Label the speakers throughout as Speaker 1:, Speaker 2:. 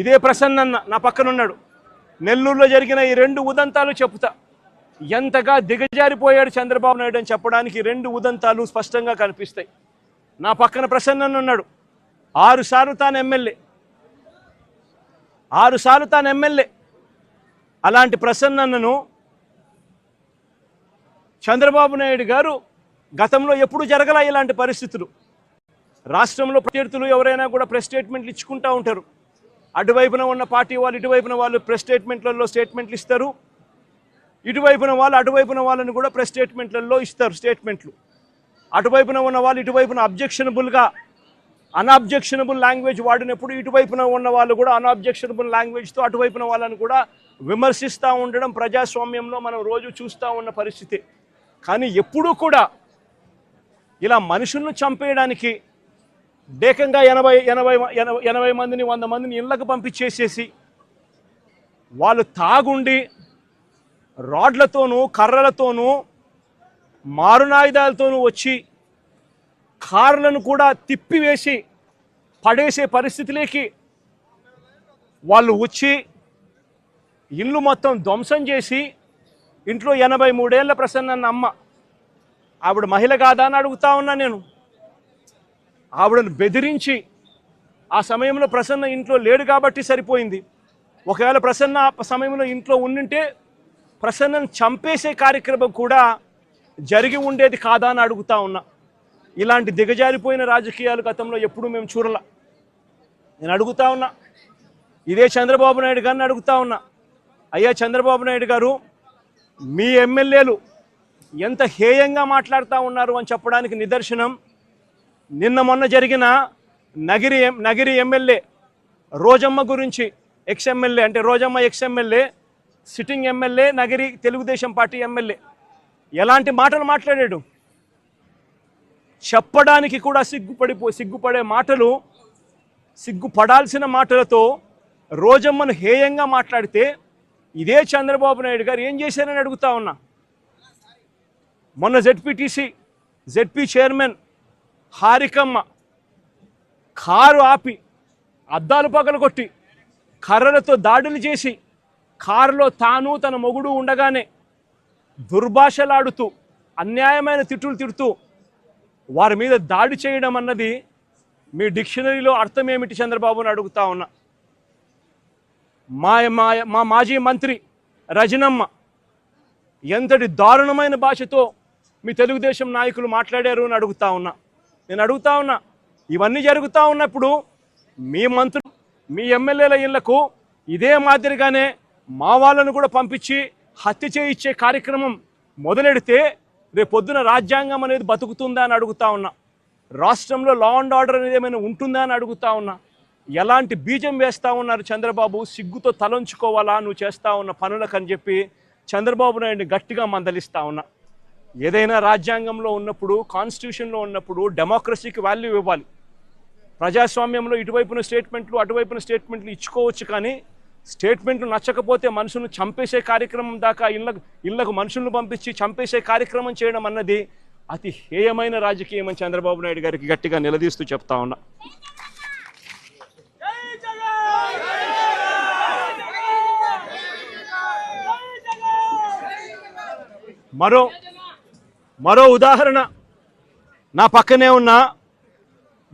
Speaker 1: ఇదే ప్రసన్నన్న నా పక్కన ఉన్నాడు. నెల్లూరులో జరిగిన ఈ 2 ఉదంతాలు చెప్తా. ఎంతగా దిగజారిపోయాడు చంద్రబాబు నాయుడు అని చెప్పడానికి 2 ఉదంతాలు స్పష్టంగా కనిపిస్తాయి. నా పక్కన ప్రసన్నన్న ఉన్నాడు. 6 సార్లు తాను ఎమ్మెల్యే. అలాంటి ప్రసన్నన్నను చంద్రబాబు నాయుడు గారు గతంలో ఎప్పుడు జరగల ఇలాంటి పరిస్థితులు. రాష్ట్రంలో ప్రత్యర్థులు ఎవరైనా కూడా ప్రెస్ స్టేట్మెంట్లు ఇచ్చుకుంటూ ఉంటారు. అటువైపున ఉన్న పార్టీ వాళ్ళు ఇటువైపున వాళ్ళు ప్రెస్ స్టేట్మెంట్లలో స్టేట్మెంట్లు ఇస్తారు. ఇటువైపున వాళ్ళు అటువైపున వాళ్ళని కూడా ప్రెస్ స్టేట్మెంట్లలో ఇస్తారు స్టేట్మెంట్లు. అటువైపున ఉన్న వాళ్ళు ఇటువైపున అన్అబ్జెక్షనబుల్ లాంగ్వేజ్ వాడినప్పుడు ఇటువైపున ఉన్న వాళ్ళు కూడా అన్అబ్జెక్షనబుల్ లాంగ్వేజ్తో అటువైపున వాళ్ళని కూడా విమర్శిస్తూ ఉండడం ప్రజాస్వామ్యంలో మనం రోజు చూస్తూ ఉన్న పరిస్థితి. కానీ ఎప్పుడూ కూడా ఇలా మనుషులను చంపేయడానికి ఏకంగా 80 మందిని 100 మందిని ఇళ్లకు పంపించేసేసి వాళ్ళు తాగుండి రాడ్లతోనూ కర్రలతోనూ మారునాయుధాలతోనూ వచ్చి కార్లను కూడా తిప్పివేసి పడేసే పరిస్థితిలోకి వాళ్ళు వచ్చి ఇల్లు మొత్తం ధ్వంసం చేసి ఇంట్లో 83 ఏళ్ల ప్రసన్నన్న అమ్మ, ఆవిడ మహిళ కాదా అని అడుగుతా ఉన్నా నేను. ఆవిడను బెదిరించి ఆ సమయంలో ప్రసన్న ఇంట్లో లేడు కాబట్టి సరిపోయింది. ఒకవేళ ప్రసన్న ఆ సమయంలో ఇంట్లో ఉండింటే ప్రసన్నను చంపేసే కార్యక్రమం కూడా జరిగి ఉండేది కాదా అని అడుగుతా ఉన్నా. ఇలాంటి దిగజారిపోయిన రాజకీయాలు గతంలో ఎప్పుడూ మేము చూడాల. నేను అడుగుతా ఉన్నా, ఇదే చంద్రబాబు నాయుడు గారిని అడుగుతా ఉన్నా, అయ్యా చంద్రబాబు నాయుడు గారు, మీ ఎమ్మెల్యేలు ఎంత హేయంగా మాట్లాడుతూ ఉన్నారు అని చెప్పడానికి నిదర్శనం నిన్న మొన్న జరిగిన నగిరి ఎమ్మెల్యే రోజమ్మ గురించి, ఎక్స్ఎమ్మెల్యే అంటే Rojamma ex MLA, sitting MLA, Nagari Telugu Desam party MLA ఎలాంటి మాటలు మాట్లాడాడు. చెప్పడానికి కూడా సిగ్గుపడే మాటలు, సిగ్గుపడాల్సిన మాటలతో రోజమ్మను హేయంగా మాట్లాడితే ఇదే చంద్రబాబు నాయుడు గారు ఏం చేశారని అడుగుతా ఉన్నా. మొన్న జెడ్పీ చైర్మన్ హారికమ్మ కారు ఆపి అద్దాలు పగలగొట్టి కర్రలతో దాడులు చేసి కారులో తాను తన మొగుడు ఉండగానే దుర్భాషలాడుతూ అన్యాయమైన తిట్టులు తిడుతూ వారి మీద దాడి చేయడం అన్నది మీ డిక్షనరీలో అర్థం ఏమిటి చంద్రబాబుని అడుగుతా ఉన్నా. మా మాజీ మంత్రి రజనమ్మ ఎంతటి దారుణమైన భాషతో మీ తెలుగుదేశం నాయకులు మాట్లాడారు అని అడుగుతా ఉన్నా. నేను అడుగుతా ఉన్నా, ఇవన్నీ జరుగుతూ ఉన్నప్పుడు మీ మంత్రులు మీ ఎమ్మెల్యేల ఇళ్లకు ఇదే మాదిరిగానే మా వాళ్ళను కూడా పంపించి హత్య చేయించే కార్యక్రమం మొదలెడితే రేపొద్దున రాజ్యాంగం అనేది బతుకుతుందా అని అడుగుతా ఉన్నా. రాష్ట్రంలో లా అండ్ ఆర్డర్ అనేది ఏమైనా ఉంటుందా అని అడుగుతా ఉన్నా. ఎలాంటి బీజం వేస్తూ ఉన్నారు చంద్రబాబు, సిగ్గుతో తలంచుకోవాలా నువ్వు చేస్తూ ఉన్న పనులకు అని చెప్పి చంద్రబాబు నాయుడిని గట్టిగా మందలిస్తూ ఉన్నా. ఏదైనా రాజ్యాంగంలో ఉన్నప్పుడు, కాన్స్టిట్యూషన్లో ఉన్నప్పుడు డెమోక్రసీకి వాల్యూ ఇవ్వాలి. ప్రజాస్వామ్యంలో ఇటువైపున స్టేట్మెంట్లు అటువైపున స్టేట్మెంట్లు ఇచ్చుకోవచ్చు, కానీ స్టేట్మెంట్లు నచ్చకపోతే మనుషులను చంపేసే కార్యక్రమం దాకా ఇళ్లకు మనుషులను పంపించి చంపేసే కార్యక్రమం చేయడం అన్నది అతి హేయమైన రాజకీయం అని చంద్రబాబు నాయుడు గారికి గట్టిగా నిలదీస్తూ చెప్తా ఉన్నా. మరో ఉదాహరణ, నా పక్కనే ఉన్న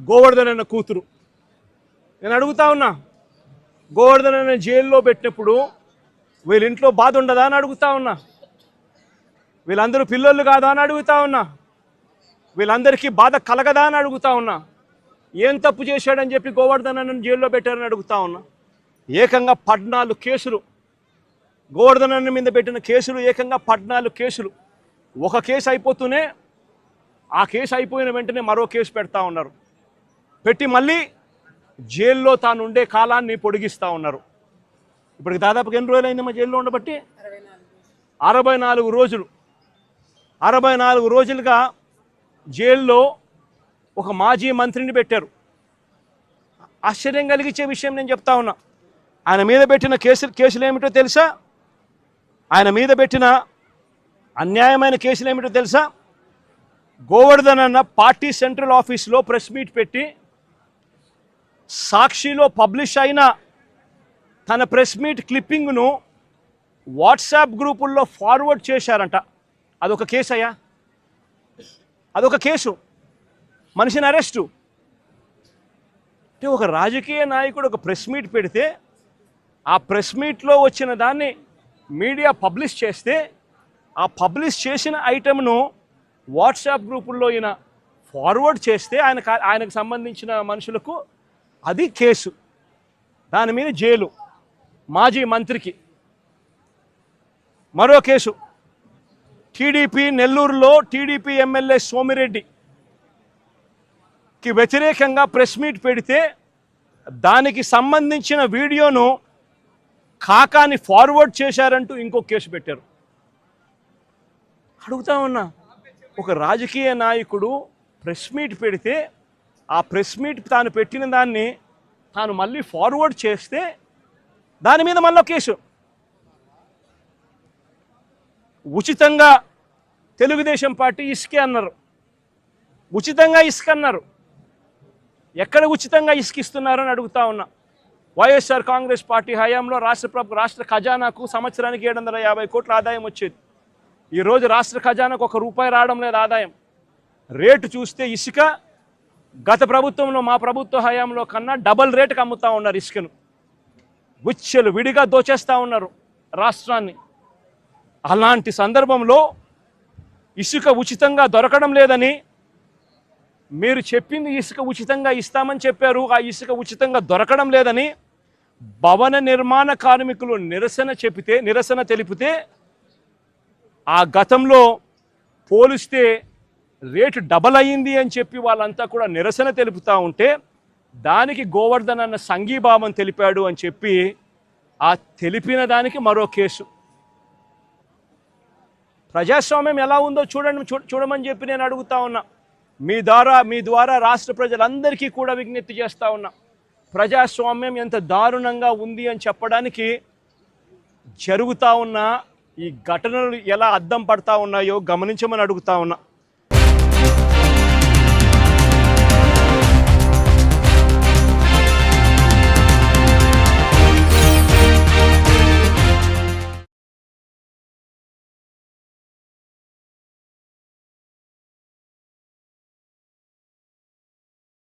Speaker 1: గోవర్ధన్ అన్న కూతురు. నేను అడుగుతా ఉన్నా, గోవర్ధన్ అన్న జైల్లో పెట్టినప్పుడు వీళ్ళ ఇంట్లో బాధ ఉండదా అని అడుగుతా ఉన్నా. వీళ్ళందరూ పిల్లలు కాదా అని అడుగుతా ఉన్నా. వీళ్ళందరికీ బాధ కలగదా అని అడుగుతా ఉన్నా. ఏం తప్పు చేశాడని చెప్పి గోవర్ధన్ అన్నను జైల్లో పెట్టారని అడుగుతా ఉన్నా. ఏకంగా 14 కేసులు, గోవర్ధన్ అన్న మీద పెట్టిన కేసులు ఏకంగా 14 కేసులు. ఒక కేసు అయిపోతూనే ఆ కేసు అయిపోయిన వెంటనే మరో కేసు పెడతా ఉన్నారు. పెట్టి మళ్ళీ జైల్లో తాను ఉండే కాలాన్ని పొడిగిస్తూ ఉన్నారు. ఇప్పటికి దాదాపుగా ఎన్ని రోజులు అయిందమ్మా జైల్లో ఉండబట్టి? 64 రోజులు. 64 రోజులుగా జైల్లో ఒక మాజీ మంత్రిని పెట్టారు. ఆశ్చర్యం కలిగించే విషయం నేను చెప్తా ఉన్నా. ఆయన మీద పెట్టిన కేసులు ఏమిటో తెలుసా? ఆయన మీద పెట్టిన అన్యాయమైన కేసులు ఏమిటో తెలుసా? గోవర్ధన్ అన్న పార్టీ సెంట్రల్ ఆఫీస్లో ప్రెస్ మీట్ పెట్టి సాక్షిలో పబ్లిష్ అయిన తన ప్రెస్ మీట్ క్లిప్పింగ్ను వాట్సాప్ గ్రూపుల్లో ఫార్వర్డ్ చేశారంట. అదొక కేసు అయ్యా, అదొక కేసు, మనిషిని అరెస్టు. అంటే ఒక రాజకీయ నాయకుడు ఒక ప్రెస్ మీట్ పెడితే ఆ ప్రెస్ మీట్లో వచ్చిన దాన్ని మీడియా పబ్లిష్ చేస్తే ఆ పబ్లిష్ చేసిన ఐటెంను వాట్సాప్ గ్రూపుల్లో ఈయన ఫార్వర్డ్ చేస్తే ఆయనకు సంబంధించిన మనుషులకు అది కేసు, దాని మీద జైలు. మాజీ మంత్రికి మరో కేసు, టీడీపీ నెల్లూరులో టీడీపీ ఎమ్మెల్యే సోమిరెడ్డికి వ్యతిరేకంగా ప్రెస్ మీట్ పెడితే దానికి సంబంధించిన వీడియోను కాకాని ఫార్వర్డ్ చేశారంటూ ఇంకో కేసు పెట్టారు. అడుగుతా ఉన్నా, ఒక రాజకీయ నాయకుడు ప్రెస్ మీట్ పెడితే ఆ ప్రెస్ మీట్ తాను పెట్టిన దాన్ని తాను మళ్ళీ ఫార్వర్డ్ చేస్తే దాని మీద మళ్ళీ కేసు. ఉచితంగా తెలుగుదేశం పార్టీ ఇసుకే అన్నారు, ఉచితంగా ఇసుక అన్నారు. ఎక్కడ ఉచితంగా ఇసుక ఇస్తున్నారని అడుగుతా ఉన్నా. వైఎస్ఆర్ కాంగ్రెస్ పార్టీ హయాంలో రాష్ట్ర ఖజానాకు సంవత్సరానికి 750 కోట్ల ఆదాయం వచ్చేది. ఈరోజు రాష్ట్ర ఖజానాకు ₹1 రావడం లేదు ఆదాయం. రేటు చూస్తే ఇసుక గత ప్రభుత్వంలో మా ప్రభుత్వ హయాంలో కన్నా డబల్ రేటుకి అమ్ముతూ ఉన్నారు ఇసుకను. గుచ్చెలు విడిగా దోచేస్తూ ఉన్నారు రాష్ట్రాన్ని. అలాంటి సందర్భంలో ఇసుక ఉచితంగా దొరకడం లేదని, మీరు చెప్పింది ఇసుక ఉచితంగా ఇస్తామని చెప్పారు, ఆ ఇసుక ఉచితంగా దొరకడం లేదని భవన నిర్మాణ కార్మికులు నిరసన తెలిపితే ఆ గతంలో పోలిస్తే రేటు డబల్ అయ్యింది అని చెప్పి వాళ్ళంతా కూడా నిరసన తెలుపుతూ ఉంటే దానికి గోవర్ధన్ అన్న సంఘీభావం తెలిపాడు అని చెప్పి ఆ తెలిపిన దానికి మరో కేసు. ప్రజాస్వామ్యం ఎలా ఉందో చూడమని చెప్పి నేను అడుగుతా ఉన్నా. మీ ద్వారా రాష్ట్ర ప్రజలందరికీ కూడా విజ్ఞప్తి చేస్తూ ఉన్నా. ప్రజాస్వామ్యం ఎంత దారుణంగా ఉంది అని చెప్పడానికి జరుగుతూ ఉన్న ఈ ఘటనలు ఎలా అద్దం పడతా ఉన్నాయో గమనించమని అడుగుతా ఉన్నా.